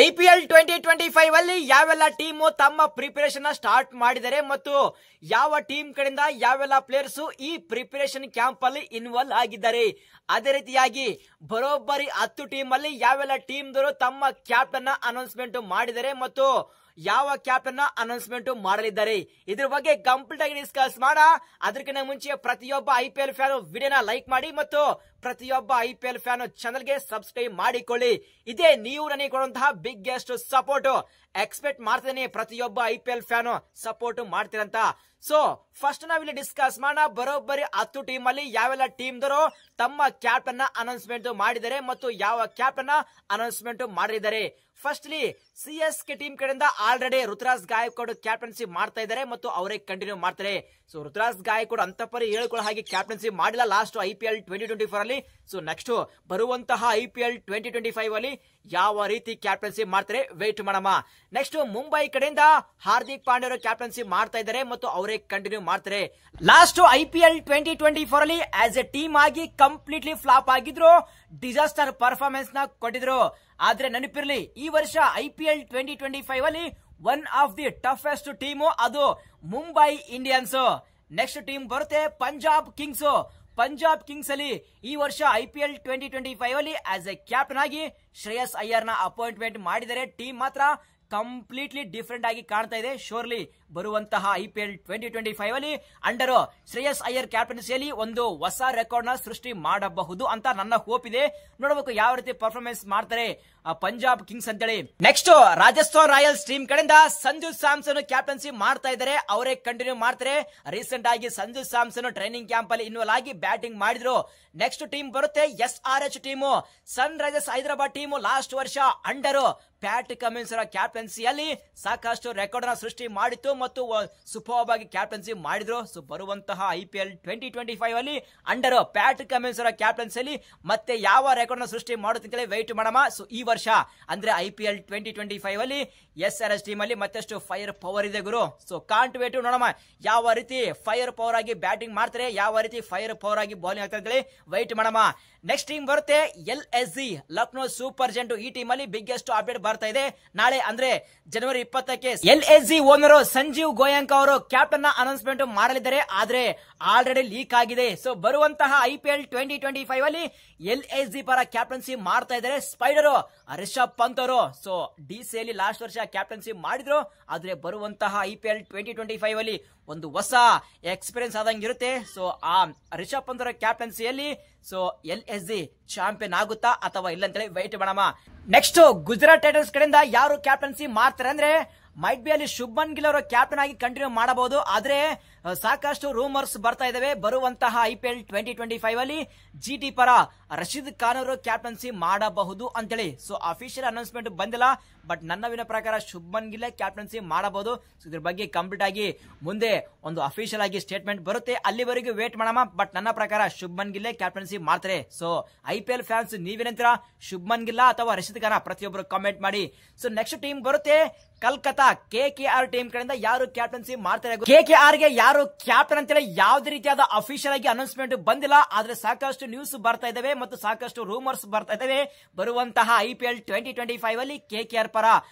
IPL 2025 ಅಲ್ಲಿ ಯಾವೆಲ್ಲ team ತಮ್ಮ ಪ್ರಿಪರೇಷನ್ ಸ್ಟಾರ್ಟ್ ಮಾಡಿದರೆ ಮತ್ತು ಯಾವ ಟೀಮ್ ಕಡೆಯಿಂದ ಯಾವೆಲ್ಲ ಪ್ಲೇಯರ್ಸ್ ಈ ಪ್ರಿಪರೇಷನ್ ಕ್ಯಾಂಪ್ ಅಲ್ಲಿ ಇನ್ವಾಲ್ವ್ ಆಗಿದ್ದಾರೆ. ಅದೇ ರೀತಿಯಾಗಿ ಬರೋಬ್ಬರಿ 10 ಟೀಮ್ ಅಲ್ಲಿ ಯಾವೆಲ್ಲ ಟೀಮ್ ದವರು ತಮ್ಮ ಕ್ಯಾಪ್ಟನ್ ಅನೌನ್ಸ್ಮೆಂಟ್ ಮಾಡಿದರೆ ಮತ್ತು ಯಾವ ಕ್ಯಾಪ್ಟನ್ ಅನೌನ್ಸ್ಮೆಂಟ್ ಮಾಡಲಿದ್ದಾರೆ ಇದ್ರ ಬಗ್ಗೆ ಕಂಪ್ಲೀಟ್ ಆಗಿ ಡಿಸ್ಕಸ್ ಮಾಡ. ಅದಕ್ಕಿಂತ ಮುಂಚೆ ಪ್ರತಿಯೊಬ್ಬ IPL ಫ್ಯಾನ್ ವಿಡಿಯೋನ ಲೈಕ್ ಮಾಡಿ ಮತ್ತು ಪ್ರತಿಯೊಬ್ಬ IPL ಫ್ಯಾನ್ ಚಾನಲ್ ಗೆ ಸಬ್ಸ್ಕ್ರೈಬ್ ಮಾಡಿಕೊಳ್ಳಿ. ಇದೇ ನೀವು ನನಗೆ ಕೊಡುವಂತಹ ಬಿಗ್ಗೆಸ್ಟ್ ಸಪೋರ್ಟ್ ಎಕ್ಸ್ಪೆಕ್ಟ್ ಮಾಡ್ತೇನೆ. ಪ್ರತಿಯೊಬ್ಬ IPL ಫ್ಯಾನ್ ಸಪೋರ್ಟ್ ಮಾಡ್ತೀರಂತ. ಸೊ ಫಸ್ಟ್ ನಾವಿಲ್ಲಿ ಡಿಸ್ಕಸ್ ಮಾಡೋಣ. ಬರೋಬ್ಬರಿ 10 ಟೀಮ್ ಅಲ್ಲಿ ಯಾವೆಲ್ಲ ಟೀಮ್ ದವರು ತಮ್ಮ ಕ್ಯಾಪ್ಟನ್ ಅನೌನ್ಸ್ಮೆಂಟ್ ಮಾಡಿದ್ದಾರೆ ಮತ್ತು ಯಾವ ಕ್ಯಾಪ್ಟನ್ ಅನೌನ್ಸ್ಮೆಂಟ್ ಮಾಡಿದ್ದಾರೆ. ಫಸ್ಟ್ಲಿ CSK ಟೀಮ್ ಕಡೆಯಿಂದ ಆಲ್ರೆಡಿ ರುತುರಾಜ್ ಗಾಯಕ್ವಾಡ್ ಕ್ಯಾಪ್ಟನ್ಸಿ ಮಾಡ್ತಾ ಇದ್ದಾರೆ ಮತ್ತು ಅವರೇ ಕಂಟಿನ್ಯೂ ಮಾಡ್ತಾರೆ. ಸೊ ರುತುರಾಜ್ ಗಾಯಕ್ವಾಡ್ ಅಂತಪರಿ ಹೇಳ್ಕೊಳ್ಳೋ ಹಾಗೆ ಕ್ಯಾಪ್ಟನ್ಸಿ ಮಾಡಿಲ್ಲ ಲಾಸ್ಟ್ IPL 2024 ಅಲ್ಲಿ. ಸೊ ನೆಕ್ಸ್ಟ್ ಬರುವಂತಹ IPL 2025 ಅಲ್ಲಿ ಯಾವ ರೀತಿ ಕ್ಯಾಪ್ಟನ್ಸಿ ಮಾಡ್ತಾರೆ ವೇಟ್ ಮಾಡೋಣ. ನೆಕ್ಸ್ಟ್ ಮುಂಬೈ ಕಡೆಯಿಂದ ಹಾರ್ದಿಕ್ ಪಾಂಡ್ಯ ಅವರು ಕ್ಯಾಪ್ಟನ್ಸಿ ಮಾಡ್ತಾ ಇದ್ದಾರೆ ಮತ್ತು ಅವರೇ ಕಂಟಿನ್ಯೂ ಮಾಡ್ತಾರೆ. ಲಾಸ್ಟ್ IPL 2024 ಅಲ್ಲಿ ಆಸ್ ಎ ಟೀಮ್ ಆಗಿ ಕಂಪ್ಲೀಟ್ಲಿ ಫ್ಲಾಪ್ ಆಗಿದ್ರು, ಡಿಸಾಸ್ಟರ್ ಪರ್ಫಾರ್ಮೆನ್ಸ್ ನ ಕೊಟ್ಟಿದ್ರು. ಆದ್ರೆ ನೆನಪಿರ್ಲಿ, ಈ ವರ್ಷ IPL 2025 ಅಲ್ಲಿ one of the toughest team ಅದು ಮುಂಬೈ ಇಂಡಿಯನ್ಸ್. ನೆಕ್ಸ್ಟ್ ಟೀಮ್ ಬರುತ್ತೆ ಪಂಜಾಬ್ ಕಿಂಗ್ಸ್. ಪಂಜಾಬ್ ಕಿಂಗ್ಸ್ ಅಲ್ಲಿ ಈ ವರ್ಷ IPL 2025 ಅಲ್ಲಿ ಆಸ್ ಎ ಕ್ಯಾಪ್ಟನ್ ಆಗಿ ಶ್ರೇಯಸ್ ಅಯ್ಯರ್ ನ ಅಪಾಯಿಂಟ್ಮೆಂಟ್ ಮಾಡಿದರೆ ಟೀಮ್ ಮಾತ್ರ ಕಂಪ್ಲೀಟ್ಲಿ ಡಿಫರೆಂಟ್ ಆಗಿ ಕಾಣ್ತಾ ಇದೆ. ಶೋರ್ಲಿ ಬರುವಂತಹ IPL 2025 ಅಲ್ಲಿ ಅಂಡರ್ ಶ್ರೇಯಸ್ ಅಯ್ಯರ್ ಕ್ಯಾಪ್ಟನ್ಸಿಯಲ್ಲಿ ಒಂದು ಹೊಸ ರೆಕಾರ್ಡ್ ನ ಸೃಷ್ಟಿ ಮಾಡಬಹುದು ಅಂತ ನನ್ನ ಹೋಪ್ ಇದೆ. ನೋಡಬೇಕು ಯಾವ ರೀತಿ ಪರ್ಫಾರ್ಮೆನ್ಸ್ ಮಾಡ್ತಾರೆ ಪಂಜಾಬ್ ಕಿಂಗ್ಸ್ ಅಂತೇಳಿ. ನೆಕ್ಸ್ಟ್ ರಾಜಸ್ಥಾನ್ ರಾಯಲ್ಸ್ ಟೀಮ್ ಕಡೆಯಿಂದ ಸಂಜು ಸ್ಯಾಮ್ಸನ್ ಕ್ಯಾಪ್ಟನ್ಸಿ ಮಾಡ್ತಾ ಇದ್ದಾರೆ, ಅವರೇ ಕಂಟಿನ್ಯೂ ಮಾಡ್ತಾರೆ. ರೀಸೆಂಟ್ ಆಗಿ ಸಂಜು ಸ್ಯಾಮ್ಸನ್ ಟ್ರೈನಿಂಗ್ ಕ್ಯಾಂಪ್ ಅಲ್ಲಿ ಇನ್ವಾಲ್ವ್ ಆಗಿ ಬ್ಯಾಟಿಂಗ್ ಮಾಡಿದ್ರು. ನೆಕ್ಸ್ಟ್ ಟೀಮ್ ಬರುತ್ತೆ SRH ಟೀಮು. ಸನ್ ರೈಸರ್ಸ್ ಹೈದರಾಬಾದ್ ಟೀಮು ಲಾಸ್ಟ್ ವರ್ಷ ಅಂಡರ್ ಪ್ಯಾಟ್ ಕಮಿನ್ಸ್ ಕ್ಯಾಪ್ಟನ್ಸಿಯಲ್ಲಿ ಸಾಕಷ್ಟು ರೆಕಾರ್ಡ್ ನ ಸೃಷ್ಟಿ ಮಾಡಿತ್ತು ಮತ್ತು ಸೂಪರ್ ಆಗಿ ಕ್ಯಾಪ್ಟನ್ಸಿ ಮಾಡಿದ್ರು. ಸೊ ಬರುವಂತಹ IPL 2025 ಅಲ್ಲಿ ಅಂಡರ್ ಪ್ಯಾಟ್ ಕಮಿನ್ಸ್ ಕ್ಯಾಪ್ಟನ್ಸಿಯಲ್ಲಿ ಮತ್ತೆ ಯಾವ ರೆಕಾರ್ಡ್ ನ ಸೃಷ್ಟಿ ಮಾಡುತ್ತೆ ಅಂತೇಳಿ ವೆಯ್ಟ್ ಮಾಡೋಣ. ಸೊ ಈ ವರ್ಷ ಅಂದ್ರೆ IPL 2025 ಅಲ್ಲಿ SRH ಟೀಮ್ ಅಲ್ಲಿ ಮತ್ತಷ್ಟು ಫೈರ್ ಪವರ್ ಇದೆ ಗುರು. ಸೊ ಕಾಂಟ್ ವೇಟ್ ನೋಡೋಣ ಯಾವ ರೀತಿ ಫೈರ್ ಪವರ್ ಆಗಿ ಬ್ಯಾಟಿಂಗ್ ಮಾಡ್ತಾರೆ, ಯಾವ ರೀತಿ ಫೈರ್ ಪವರ್ ಆಗಿ ಬೌಲಿಂಗ್ ಆಗ್ತಾರೆ ಅಂತೇಳಿ ವೆಯ್ಟ್ ಮಾಡೋಣ. ನೆಕ್ಸ್ಟ್ ಟೀಮ್ ಬರುತ್ತೆ LSG ಲಕ್ನೋ ಸೂಪರ್ ಜೆಂಟ್. ಈ ಟೀಮ್ ಅಲ್ಲಿ ಬಿಗ್ಗೆಸ್ಟ್ ಅಪ್ಡೇಟ್ ಬರ್ತಾ ಇದೆ. ನಾಳೆ ಅಂದ್ರೆ ಜನವರಿ 20ಕ್ಕೆ LSG ಓನರ್ ಸಂಜೀವ್ ಗೋಯಂಕ ಅವರು ಕ್ಯಾಪ್ಟನ್ ಅನೌನ್ಸ್ಮೆಂಟ್ ಮಾಡಲಿದ್ದಾರೆ. ಆದ್ರೆ ಆಲ್ರೆಡಿ ಲೀಕ್ ಆಗಿದೆ. ಸೊ ಬರುವಂತಹ IPL 2025 ಅಲ್ಲಿ LSG ಪರ ಕ್ಯಾಪ್ಟನ್ಸಿ ಮಾಡ್ತಾ ಇದ್ದಾರೆ ಸ್ಪೈಡರ್ ರಿಷಬ್ ಪಂತ್ ಅವರು. ಸೊ DC ಅಲ್ಲಿ ಲಾಸ್ಟ್ ವರ್ಷ ಕ್ಯಾಪ್ಟನ್ಸಿ ಮಾಡಿದ್ರು. ಆದ್ರೆ ಬರುವಂತಹ IPL 2025 ಅಲ್ಲಿ ಒಂದು ಹೊಸ ಎಕ್ಸ್ಪೀರಿಯನ್ಸ್ ಆದಂಗಿರುತ್ತೆ. ಸೊ ಆ ರಿಷಬ್ ಪಂತ್ ಅವರ ಕ್ಯಾಪ್ಟನ್ಸಿಯಲ್ಲಿ ಸೊ LSG ಚಾಂಪಿಯನ್ ಆಗುತ್ತಾ ಅಥವಾ ಇಲ್ಲ ಅಂತೇಳಿ ವೈಟ್ ಮಾಡೋಣ. ನೆಕ್ಸ್ಟ್ ಗುಜರಾತ್ ಟೈಟನ್ಸ್ ಕಡೆಯಿಂದ ಯಾರು ಕ್ಯಾಪ್ಟನ್ಸಿ ಮಾಡ್ತಾರೆ ಅಂದ್ರೆ ಮೈಟ್ ಬಿ ಅಲ್ಲಿ ಶುಭ್ಮನ್ ಗಿಲ್ ಅವರು ಕ್ಯಾಪ್ಟನ್ ಆಗಿ ಕಂಟಿನ್ಯೂ ಮಾಡಬಹುದು. ಆದ್ರೆ ಸಾಕಷ್ಟು ರೂಮರ್ಸ್ ಬರ್ತಾ ಇದಾವೆ ಬರುವಂತಹ IPL 2025 ಅಲ್ಲಿ GT ಪರ ರಶೀದ್ ಖಾನ್ ಅವರು ಕ್ಯಾಪ್ಟನ್ಸಿ ಮಾಡಬಹುದು ಅಂತೇಳಿ. ಸೊ ಅಫಿಷಿಯಲ್ ಅನೌನ್ಸ್ಮೆಂಟ್ ಬಂದಿಲ್ಲ, ಬಟ್ ನನ್ನ ಪ್ರಕಾರ ಶುಭ್ಮನ್ ಗಿಲ್ ಕ್ಯಾಪ್ಟನ್ಸಿ ಮಾಡಬಹುದು. ಸೊ ಇದ್ರ ಬಗ್ಗೆ ಕಂಪ್ಲೀಟ್ ಆಗಿ ಮುಂದೆ ಒಂದು ಅಫಿಷಿಯಲ್ ಆಗಿ ಸ್ಟೇಟ್ಮೆಂಟ್ ಬರುತ್ತೆ, ಅಲ್ಲಿವರೆಗೂ ವೇಟ್ ಮಾಡೋಣ. ಬಟ್ ನನ್ನ ಪ್ರಕಾರ ಶುಭ್ಮನ್ ಗಿಲ್ ಕ್ಯಾಪ್ಟನ್ಸಿ ಮಾಡ್ತಾರೆ. ಸೊ IPL ಫ್ಯಾನ್ಸ್ ನೀವೇನಂತೀರಾ, ಶುಭ್ಮನ್ ಗಿಲ್ ಅಥವಾ ರಶೀದ್ ಖಾನ್? ಪ್ರತಿಯೊಬ್ಬರು ಕಾಮೆಂಟ್ ಮಾಡಿ. ಸೊ ನೆಕ್ಸ್ಟ್ ಟೀಮ್ ಬರುತ್ತೆ ಕಲ್ಕತ್ತಾ KKR ಟೀಮ್ ಕಡೆಯಿಂದ ಯಾರು ಕ್ಯಾಪ್ಟನ್ಸಿ ಮಾಡ್ತಾರೆ. KKR ಗೆ ಯಾರು ಕ್ಯಾಪ್ಟನ್ ಅಂತೇಳಿ ಯಾವುದೇ ರೀತಿಯಾದ ಅಫಿಷಿಯಲ್ ಆಗಿ ಅನೌನ್ಸ್ಮೆಂಟ್ ಬಂದಿಲ್ಲ. ಆದ್ರೆ ಸಾಕಷ್ಟು ನ್ಯೂಸ್ ಬರ್ತಾ ಇದಾವೆ ಮತ್ತು ಸಾಕಷ್ಟು ರೂಮರ್ಸ್ ಬರ್ತಾ ಇದಾವೆ. ಬರುವಂತಹ IPL 2025 ಅಲ್ಲಿ KKR ಪರ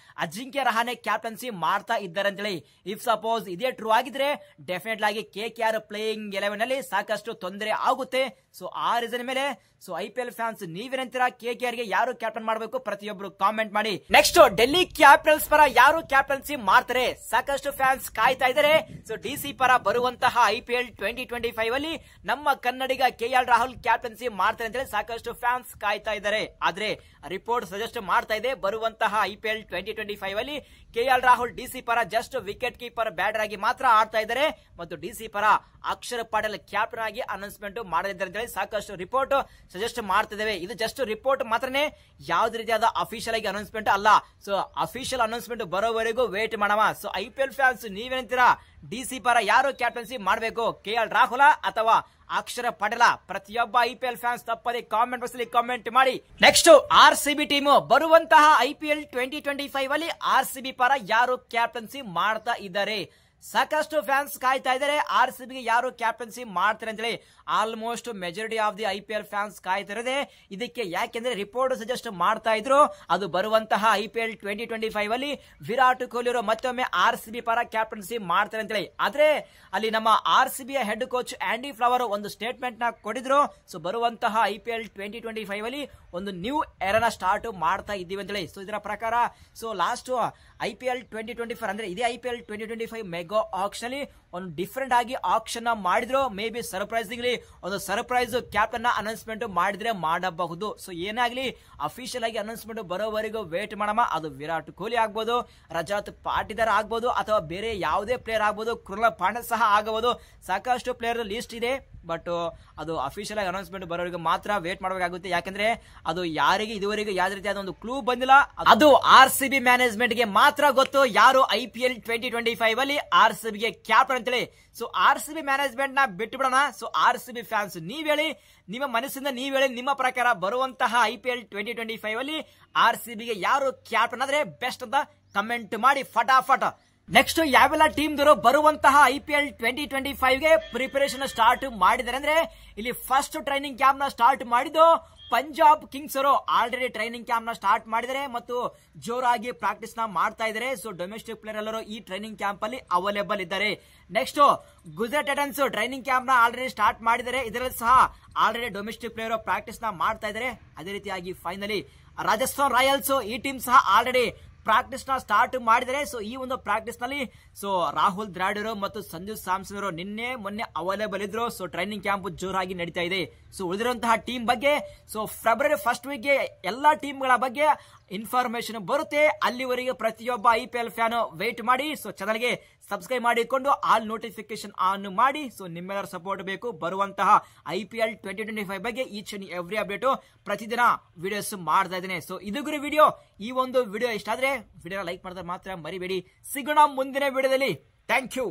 ಅಜಿಂಕ್ಯ ರಹಾನೆ ಕ್ಯಾಪ್ಟನ್ಸಿ ಮಾಡ್ತಾ ಇದ್ದಾರೆ ಅಂತೇಳಿ. ಇಫ್ ಸಪೋಸ್ ಇದೇ ಟ್ರೂ ಆಗಿದ್ರೆ ಡೆಫಿನೆಟ್ ಆಗಿ KKR ಪ್ಲೇಯಿಂಗ್ 11 ಅಲ್ಲಿ ಸಾಕಷ್ಟು ತೊಂದರೆ ಆಗುತ್ತೆ. ಸೊ ಆ ರೀಸನ್ ಮೇಲೆ ಸೊ IPL ಫ್ಯಾನ್ಸ್ ನೀವೇನಂತೀರಾ, KKR ಗೆ ಯಾರು ಕ್ಯಾಪ್ಟನ್ ಮಾಡಬೇಕು? ಪ್ರತಿಯೊಬ್ಬರು ಕಾಮೆಂಟ್ ಮಾಡಿ. ನೆಕ್ಸ್ಟ್ ಡೆಲ್ಲಿ ಕ್ಯಾಪಿಟಲ್ಸ್ ಪರ ಯಾರು ಕ್ಯಾಪ್ಟನ್ಸಿ ಮಾಡ್ತಾರೆ? ಸಾಕಷ್ಟು ಫ್ಯಾನ್ಸ್ ಕಾಯ್ತಾ ಇದ್ದಾರೆ. ಸೊ DC ಪರ ಬರುವಂತಹ IPL 2025 ಅಲ್ಲಿ ನಮ್ಮ ಕನ್ನಡಿಗ KL ರಾಹುಲ್ ಕ್ಯಾಪ್ಟನ್ಸಿ ಮಾಡ್ತಾರೆ ಅಂತೇಳಿ ಸಾಕಷ್ಟು ಫ್ಯಾನ್ಸ್ ಕಾಯ್ತಾ ಇದ್ದಾರೆ. ಆದ್ರೆ ರಿಪೋರ್ಟ್ ಸಜೆಸ್ಟ್ ಮಾಡ್ತಾ ಇದೆ ಬರುವಂತಹ IPL 2025 ಅಲ್ಲಿ KL ರಾಹುಲ್ DC ಪರ ಜಸ್ಟ್ ವಿಕೆಟ್ ಕೀಪರ್ ಬ್ಯಾಟರ್ ಆಗಿ ಮಾತ್ರ ಆಡ್ತಾ ಇದ್ದಾರೆ ಮತ್ತು DC ಪರ ಅಕ್ಷರ್ ಪಟೇಲ್ ಕ್ಯಾಪ್ಟನ್ ಆಗಿ ಅನೌನ್ಸ್ಮೆಂಟ್ ಮಾಡಲಿದ್ದಾರೆ ಅಂತೇಳಿ ಸಾಕಷ್ಟು ರಿಪೋರ್ಟ್ ಸಜೆಸ್ಟ್ ಮಾಡ್ತಿದ್ದೇವೆ. ಇದು ಜಸ್ಟ್ ರಿಪೋರ್ಟ್ ಮಾತ್ರನೇ, ಯಾವುದೇ ರೀತಿಯಾದ ಅಫಿಷಿಯಲ್ ಆಗಿ ಅನೌನ್ಸ್ಮೆಂಟ್ ಅಲ್ಲ. ಸೊ ಅಫಿಷಿಯಲ್ ಅನೌನ್ಸ್ಮೆಂಟ್ ಬರೋವರೆಗೂ ವೇಟ್ ಮಾಡೋಣ. ಸೊ IPL ಫ್ಯಾನ್ಸ್ ನೀವೇನಂತೀರಾ, DC ಪರ ಯಾರು ಕ್ಯಾಪ್ಟನ್ಸಿ ಮಾಡಬೇಕು, KL ರಾಹುಲ್ ಅಥವಾ ಅಕ್ಷರ ಪಟೇಲ? ಪ್ರತಿಯೊಬ್ಬ IPL ಫ್ಯಾನ್ಸ್ ತಪ್ಪದೆ ಕಾಮೆಂಟ್ ಬಾಕ್ಸ್ ಅಲ್ಲಿ ಕಾಮೆಂಟ್ ಮಾಡಿ. ನೆಕ್ಸ್ಟ್ RCB ಟೀಮ್ ಬರುವಂತಹ IPL 2025 ಅಲ್ಲಿ RCB ಪರ ಯಾರು ಕ್ಯಾಪ್ಟನ್ಸಿ ಮಾಡ್ತಾ ಇದ್ದಾರೆ? ಸಾಕಷ್ಟು ಫ್ಯಾನ್ಸ್ ಕಾಯ್ತಾ ಇದ್ದಾರೆ RCB ಗೆ ಯಾರು ಕ್ಯಾಪ್ಟನ್ಸಿ ಮಾಡ್ತಾರೆ ಅಂತ ಹೇಳಿ. Almost majority of the IPL fans ಕಾಯ್ತಾ ಇರೋದೇ ಇದಕ್ಕೆ. ಯಾಕೆಂದ್ರೆ ರಿಪೋರ್ಟ್ ಸಜೆಸ್ಟ್ ಮಾಡ್ತಾ ಇದ್ರು ಅದು ಬರುವಂತಹ IPL 2025 ಅಲ್ಲಿ ವಿರಾಟ್ ಕೊಹ್ಲಿ ಅವರು ಮತ್ತೊಮ್ಮೆ RCB ಪರ ಕ್ಯಾಪ್ಟನ್ಸಿ ಮಾಡ್ತಾರೆ ಅಂತ ಹೇಳಿ. ಆದ್ರೆ ಅಲ್ಲಿ ನಮ್ಮ RCB ಯ ಹೆಡ್ ಕೋಚ್ ಆಂಡಿ ಫ್ಲವರ್ ಒಂದು ಸ್ಟೇಟ್ಮೆಂಟ್ ನ ಕೊಟ್ಟಿದ್ರು. ಸೊ ಬರುವಂತಹ IPL 2025 ಅಲ್ಲಿ ಒಂದು ನ್ಯೂ ಎರನ ಸ್ಟಾರ್ಟ್ ಮಾಡ್ತಾ ಇದ್ದೀವಿ ಅಂತ ಹೇಳಿ. ಸೊ ಇದರ ಪ್ರಕಾರ ಸೊ ಲಾಸ್ಟ್ IPL 2024 ಅಂದ್ರೆ ಇದೇ IPL 2025 ಮೆಗಾ ಆಕ್ಷನ್ ಅಲ್ಲಿ ಒಂದು ಡಿಫರೆಂಟ್ ಆಗಿ ಆಕ್ಷನ್ ಮಾಡಿದ್ರು. ಮೇ ಬಿ ಸರ್ಪ್ರೈಸಿಂಗ್ಲಿ ಒಂದು ಸರ್ಪ್ರೈಸ್ ಕ್ಯಾಪ್ಟನ್ ಅನೌನ್ಸ್ಮೆಂಟ್ ಮಾಡಿದ್ರೆ ಮಾಡಬಹುದು. ಸೊ ಏನಾಗ್ಲಿ ಅಫಿಷಿಯಲ್ ಆಗಿ ಅನೌನ್ಸ್ಮೆಂಟ್ ಬರೋವರೆಗೂ ವೇಟ್ ಮಾಡಮ್ಮ. ಅದು ವಿರಾಟ್ ಕೊಹ್ಲಿ ಆಗ್ಬೋದು, ರಜತ್ ಪಾಟಿದಾರ್ ಆಗ್ಬೋದು, ಅಥವಾ ಬೇರೆ ಯಾವುದೇ ಪ್ಲೇಯರ್ ಆಗ್ಬೋದು, ಕೃಣಾಲ್ ಪಾಂಡ್ಯ ಸಹ ಆಗಬಹುದು. ಸಾಕಷ್ಟು ಪ್ಲೇಯರ್ ಲಿಸ್ಟ್ ಇದೆ. ಬಟ್ ಅದು ಅಫಿಷಿಯಲ್ ಆಗಿ ಅನೌನ್ಸ್ಮೆಂಟ್ ಬರೋರಿಗೆ ಮಾತ್ರ ವೇಟ್ ಮಾಡಬೇಕಾಗುತ್ತೆ. ಯಾಕಂದ್ರೆ ಅದು ಯಾರಿಗೆ ಇದುವರೆಗೂ ಯಾವುದೇ ರೀತಿಯಾದ ಒಂದು ಕ್ಲೂ ಬಂದಿಲ್ಲ. ಅದು RCB ಮ್ಯಾನೇಜ್ಮೆಂಟ್ ಗೆ ಮಾತ್ರ ಗೊತ್ತು ಯಾರು IPL 2025 ಅಲ್ಲಿ RCB ಗೆ ಕ್ಯಾಪ್ಟನ್ ಅಂತೇಳಿ. ಸೊ RCB ಮ್ಯಾನೇಜ್ಮೆಂಟ್ ನ ಬಿಟ್ಟು ಬಿಡೋಣ. ಸೊ RCB ಫ್ಯಾನ್ಸ್ ನೀವ್ ಹೇಳಿ, ನಿಮ್ಮ ಮನಸ್ಸಿಂದ ನೀವ್ ಹೇಳಿ, ನಿಮ್ಮ ಪ್ರಕಾರ ಬರುವಂತಹ IPL 2025 ಅಲ್ಲಿ RCB ಗೆ ಯಾರು ಕ್ಯಾಪ್ಟನ್ ಆದ್ರೆ ಬೆಸ್ಟ್ ಅಂತ ಕಮೆಂಟ್ ಮಾಡಿ ಫಟಾಫಟ್. ನೆಕ್ಸ್ಟ್ ಯಾವೆಲ್ಲ ಟೀಮ್ ದವರು ಬರುವಂತಹ IPL 2025 ಗೆ ಪ್ರಿಪರೇಷನ್ ಸ್ಟಾರ್ಟ್ ಮಾಡಿದ್ದಾರೆ ಅಂದ್ರೆ ಇಲ್ಲಿ ಫಸ್ಟ್ ಟ್ರೈನಿಂಗ್ ಕ್ಯಾಂಪ್ ನ ಸ್ಟಾರ್ಟ್ ಮಾಡಿದ್ದು ಪಂಜಾಬ್ ಕಿಂಗ್ಸ್ ಅವರು ಆಲ್ರೆಡಿ ಟ್ರೈನಿಂಗ್ ಕ್ಯಾಂಪ್ ನ ಸ್ಟಾರ್ಟ್ ಮಾಡಿದರೆ ಮತ್ತು ಜೋರಾಗಿ ಪ್ರಾಕ್ಟೀಸ್ ನ ಮಾಡ್ತಾ ಇದ್ದಾರೆ. ಸೊ ಡೊಮೆಸ್ಟಿಕ್ ಪ್ಲೇಯರ್ ಎಲ್ಲರೂ ಈ ಟ್ರೈನಿಂಗ್ ಕ್ಯಾಂಪ್ ಅಲ್ಲಿ ಅವೈಲೇಬಲ್ ಇದ್ದಾರೆ. Next Gujarat Titans training camp ನ ಆಲ್ರೆಡಿ ಸ್ಟಾರ್ಟ್ ಮಾಡಿದ್ದಾರೆ. ಇದರಲ್ಲಿ ಸಹ ಆಲ್ರೆಡಿ ಡೊಮೆಸ್ಟಿಕ್ ಪ್ಲೇಯರ್ ಪ್ರಾಕ್ಟೀಸ್ ನ ಮಾಡ್ತಾ ಇದ್ದಾರೆ. ಅದೇ ರೀತಿಯಾಗಿ ಫೈನಲಿ ರಾಜಸ್ಥಾನ್ ರಾಯಲ್ಸ್ ಈ ಟೀಮ್ ಸಹ ಆಲ್ರೆಡಿ ಪ್ರಾಕ್ಟೀಸ್ ನ ಸ್ಟಾರ್ಟ್ ಮಾಡಿದರೆ. ಸೊ ಈ ಒಂದು ಪ್ರಾಕ್ಟೀಸ್ ನಲ್ಲಿ ಸೊ ರಾಹುಲ್ ದ್ರಾವಿಡ್ ಮತ್ತು ಸಂಜು ಸ್ಯಾಮ್ಸನ್ ಅವರು ನಿನ್ನೆ ಮೊನ್ನೆ ಅವೈಲೇಬಲ್ ಇದ್ರು. ಸೊ ಟ್ರೈನಿಂಗ್ ಕ್ಯಾಂಪ್ ಜೋರಾಗಿ ನಡೀತಾ ಇದೆ. ಸೊ ಉಳಿದಿರುವಂತಹ ಟೀಮ್ ಬಗ್ಗೆ ಸೊ ಫೆಬ್ರವರಿ ಫಸ್ಟ್ ವೀಕ್ ಗೆ ಎಲ್ಲಾ ಟೀಮ್ ಗಳ ಬಗ್ಗೆ ಇನ್ಫಾರ್ಮೇಶನ್ ಬರುತ್ತೆ. ಅಲ್ಲಿವರೆಗೆ ಪ್ರತಿಯೊಬ್ಬ IPL ಫ್ಯಾನ್ ವೇಟ್ ಮಾಡಿ. ಸೊ ಚಾನಲ್ ಗೆ ಸಬ್ಸ್ಕ್ರೈಬ್ ಮಾಡಿಕೊಂಡು ಆಲ್ ನೋಟಿಫಿಕೇಶನ್ ಆನ್ ಮಾಡಿ. ಸೊ ನಿಮ್ಮೆಲ್ಲರ ಸಪೋರ್ಟ್ ಬೇಕು. ಬರುವಂತಹ IPL 2025 ಬಗ್ಗೆ ಈಚ್ ಅಂಡ್ ಎವ್ರಿ ಅಪ್ಡೇಟ್ ಪ್ರತಿದಿನ ವಿಡಿಯೋಸ್ ಮಾಡ್ತಾ ಇದ್ದೇನೆ. ಸೊ ಇದು ಗುರು ವಿಡಿಯೋ. ಈ ಒಂದು ವಿಡಿಯೋ ಇಷ್ಟ ಆದ್ರೆ ವಿಡಿಯೋ ಲೈಕ್ ಮಾಡಿದ್ರೆ ಮಾತ್ರ ಮರಿಬೇಡಿ. ಸಿಗೋಣ ಮುಂದಿನ ವಿಡಿಯೋದಲ್ಲಿ. Thank you.